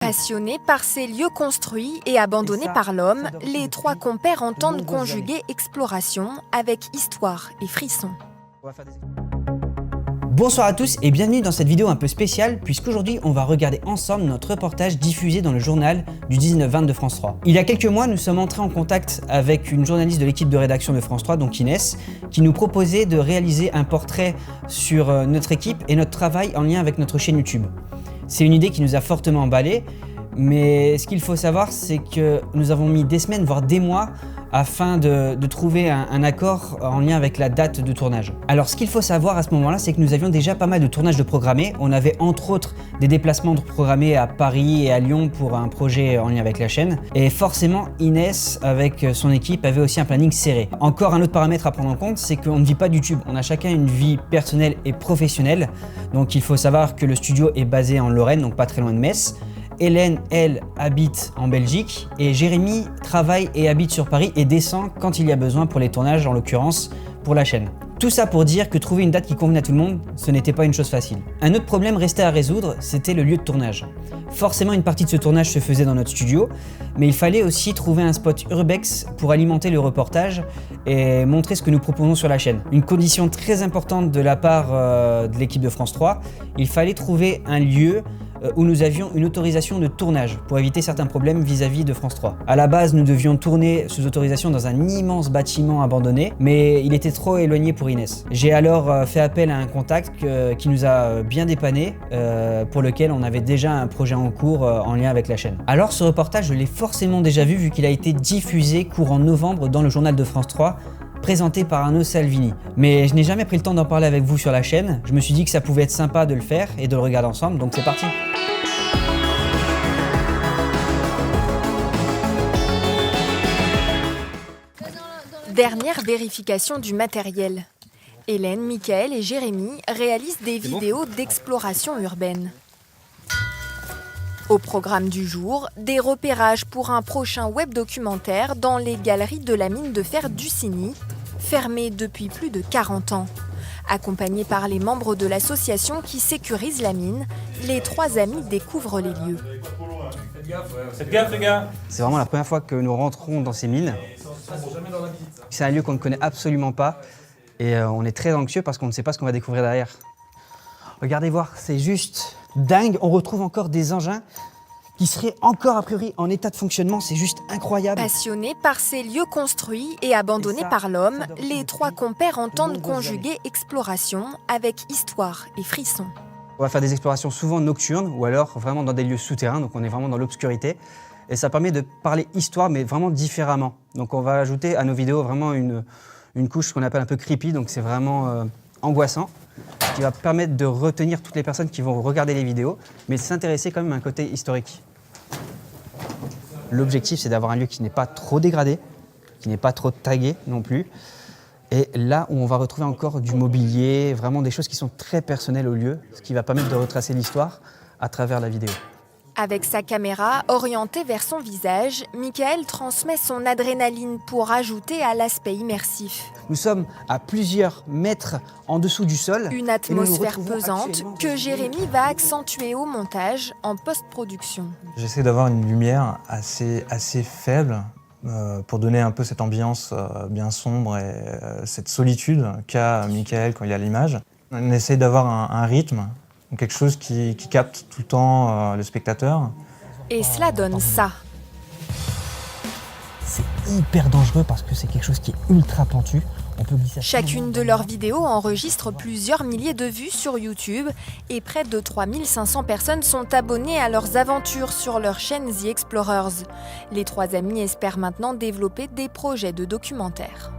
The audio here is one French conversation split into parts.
Passionnés par ces lieux construits et abandonnés par l'homme, les trois compères entendent conjuguer exploration avec histoire et frisson. Bonsoir à tous et bienvenue dans cette vidéo un peu spéciale puisqu'aujourd'hui on va regarder ensemble notre reportage diffusé dans le journal du 19-20 de France 3. Il y a quelques mois, nous sommes entrés en contact avec une journaliste de l'équipe de rédaction de France 3, donc Inès, qui nous proposait de réaliser un portrait sur notre équipe et notre travail en lien avec notre chaîne YouTube. C'est une idée qui nous a fortement emballés, mais ce qu'il faut savoir, c'est que nous avons mis des semaines, voire des mois, afin de trouver un accord en lien avec la date de tournage. Alors ce qu'il faut savoir à ce moment-là, c'est que nous avions déjà pas mal de tournages de programmés. On avait entre autres des déplacements de programmés à Paris et à Lyon pour un projet en lien avec la chaîne. Et forcément, Inès, avec son équipe, avait aussi un planning serré. Encore un autre paramètre à prendre en compte, c'est qu'on ne vit pas du YouTube. On a chacun une vie personnelle et professionnelle. Donc il faut savoir que le studio est basé en Lorraine, donc pas très loin de Metz. Hélène, elle, habite en Belgique et Jérémy travaille et habite sur Paris et descend quand il y a besoin pour les tournages, en l'occurrence pour la chaîne. Tout ça pour dire que trouver une date qui convenait à tout le monde, ce n'était pas une chose facile. Un autre problème restait à résoudre, c'était le lieu de tournage. Forcément, une partie de ce tournage se faisait dans notre studio, mais il fallait aussi trouver un spot urbex pour alimenter le reportage et montrer ce que nous proposons sur la chaîne. Une condition très importante de la part de l'équipe de France 3, il fallait trouver un lieu où nous avions une autorisation de tournage pour éviter certains problèmes vis-à-vis de France 3. À la base, nous devions tourner sous autorisation dans un immense bâtiment abandonné, mais il était trop éloigné pour Inès. J'ai alors fait appel à un contact qui nous a bien dépanné, pour lequel on avait déjà un projet en cours en lien avec la chaîne. Alors ce reportage, je l'ai forcément déjà vu qu'il a été diffusé courant novembre dans le journal de France 3, présenté par Arnaud Salvini. Mais je n'ai jamais pris le temps d'en parler avec vous sur la chaîne. Je me suis dit que ça pouvait être sympa de le faire et de le regarder ensemble, donc c'est parti. Dernière vérification du matériel. Hélène, Michael et Jérémy réalisent des vidéos d'exploration urbaine. Au programme du jour, des repérages pour un prochain web documentaire dans les galeries de la mine de fer d'Usigny, fermée depuis plus de 40 ans. Accompagnés par les membres de l'association qui sécurise la mine, les trois amis découvrent les lieux. Faites gaffe les gars! C'est vraiment la première fois que nous rentrons dans ces mines. C'est un lieu qu'on ne connaît absolument pas et on est très anxieux parce qu'on ne sait pas ce qu'on va découvrir derrière. Regardez voir, c'est juste dingue. On retrouve encore des engins qui seraient encore a priori en état de fonctionnement, c'est juste incroyable. Passionnés par ces lieux construits et abandonnés par l'homme, les trois compères entendent conjuguer exploration avec histoire et frisson. On va faire des explorations souvent nocturnes ou alors vraiment dans des lieux souterrains, donc on est vraiment dans l'obscurité. Et ça permet de parler histoire, mais vraiment différemment. Donc on va ajouter à nos vidéos vraiment une couche qu'on appelle un peu creepy, donc c'est vraiment angoissant, qui va permettre de retenir toutes les personnes qui vont regarder les vidéos, mais de s'intéresser quand même à un côté historique. L'objectif, c'est d'avoir un lieu qui n'est pas trop dégradé, qui n'est pas trop tagué non plus. Et là où on va retrouver encore du mobilier, vraiment des choses qui sont très personnelles au lieu, ce qui va permettre de retracer l'histoire à travers la vidéo. Avec sa caméra orientée vers son visage, Michael transmet son adrénaline pour ajouter à l'aspect immersif. Nous sommes à plusieurs mètres en dessous du sol. Une atmosphère pesante que Jérémy va accentuer au montage en post-production. J'essaie d'avoir une lumière assez faible pour donner un peu cette ambiance bien sombre et cette solitude qu'a Michael quand il y a l'image. On essaie d'avoir un rythme, quelque chose qui capte tout le temps le spectateur. Et cela donne ça. C'est hyper dangereux parce que c'est quelque chose qui est ultra pentu. On peut glisser. Chacune de leurs vidéos enregistre plusieurs milliers de vues sur YouTube et près de 3500 personnes sont abonnées à leurs aventures sur leur chaîne The Explorers. Les trois amis espèrent maintenant développer des projets de documentaires.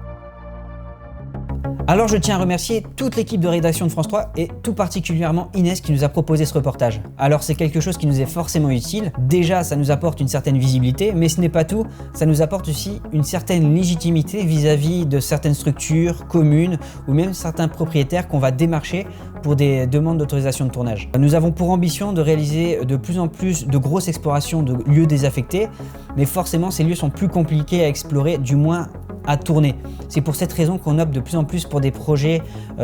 Alors je tiens à remercier toute l'équipe de rédaction de France 3 et tout particulièrement Inès qui nous a proposé ce reportage. Alors c'est quelque chose qui nous est forcément utile. Déjà ça nous apporte une certaine visibilité, mais ce n'est pas tout, ça nous apporte aussi une certaine légitimité vis-à-vis de certaines structures, communes ou même certains propriétaires qu'on va démarcher pour des demandes d'autorisation de tournage. Nous avons pour ambition de réaliser de plus en plus de grosses explorations de lieux désaffectés, mais forcément ces lieux sont plus compliqués à explorer, du moins à tourner. C'est pour cette raison qu'on opte de plus en plus pour des projets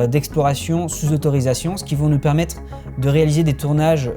d'exploration sous autorisation, ce qui vont nous permettre de réaliser des tournages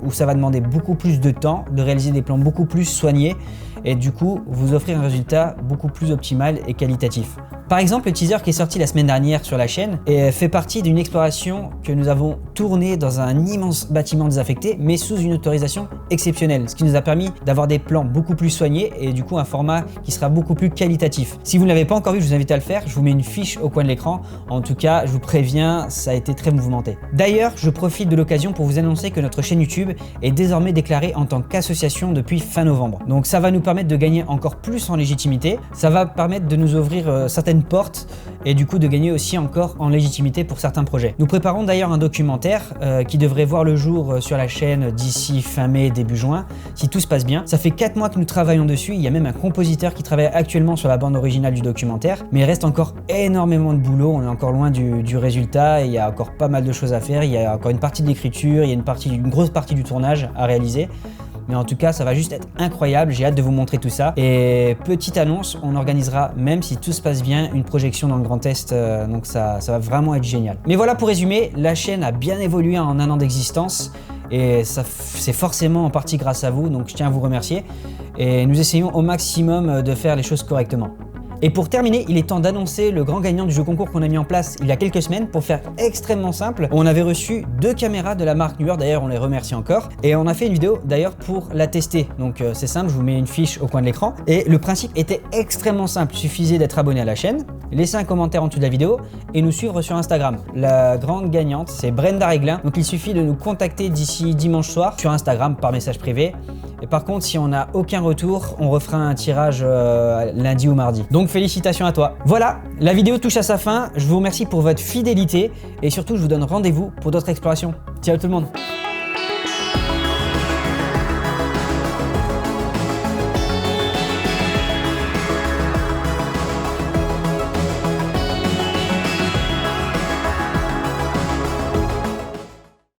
où ça va demander beaucoup plus de temps, de réaliser des plans beaucoup plus soignés et du coup vous offrir un résultat beaucoup plus optimal et qualitatif. Par exemple, le teaser qui est sorti la semaine dernière sur la chaîne fait partie d'une exploration que nous avons tournée dans un immense bâtiment désaffecté, mais sous une autorisation exceptionnelle, ce qui nous a permis d'avoir des plans beaucoup plus soignés et du coup un format qui sera beaucoup plus qualitatif. Si vous ne l'avez pas encore vu, je vous invite à le faire, je vous mets une fiche au coin de l'écran. En tout cas, je vous préviens, ça a été très mouvementé. D'ailleurs, je profite de l'occasion pour vous annoncer que notre chaîne YouTube est désormais déclarée en tant qu'association depuis fin novembre. Donc ça va nous permettre de gagner encore plus en légitimité, ça va permettre de nous ouvrir certaines portes et du coup de gagner aussi encore en légitimité pour certains projets. Nous préparons d'ailleurs un documentaire qui devrait voir le jour sur la chaîne d'ici fin mai, début juin, si tout se passe bien. Ça fait 4 mois que nous travaillons dessus, il y a même un compositeur qui travaille actuellement sur la bande originale du documentaire, mais il reste encore énormément de boulot, on est encore loin du résultat, et il y a encore pas mal de choses à faire, il y a encore une partie de l'écriture, il y a une grosse partie du tournage à réaliser. Mais en tout cas, ça va juste être incroyable, j'ai hâte de vous montrer tout ça. Et petite annonce, on organisera, même si tout se passe bien, une projection dans le Grand Est, donc ça va vraiment être génial. Mais voilà, pour résumer, la chaîne a bien évolué en 1 an d'existence, et c'est forcément en partie grâce à vous, donc je tiens à vous remercier. Et nous essayons au maximum de faire les choses correctement. Et pour terminer, il est temps d'annoncer le grand gagnant du jeu concours qu'on a mis en place il y a quelques semaines. Pour faire extrêmement simple, on avait reçu 2 caméras de la marque Neewer, d'ailleurs on les remercie encore, et on a fait une vidéo d'ailleurs pour la tester. Donc c'est simple, je vous mets une fiche au coin de l'écran, et le principe était extrêmement simple, il suffisait d'être abonné à la chaîne, laisser un commentaire en dessous de la vidéo et nous suivre sur Instagram. La grande gagnante, c'est Brenda Reglin, donc il suffit de nous contacter d'ici dimanche soir sur Instagram par message privé. Et par contre, si on n'a aucun retour, on refera un tirage lundi ou mardi. Donc félicitations à toi. Voilà, la vidéo touche à sa fin. Je vous remercie pour votre fidélité et surtout, je vous donne rendez-vous pour d'autres explorations. Ciao tout le monde.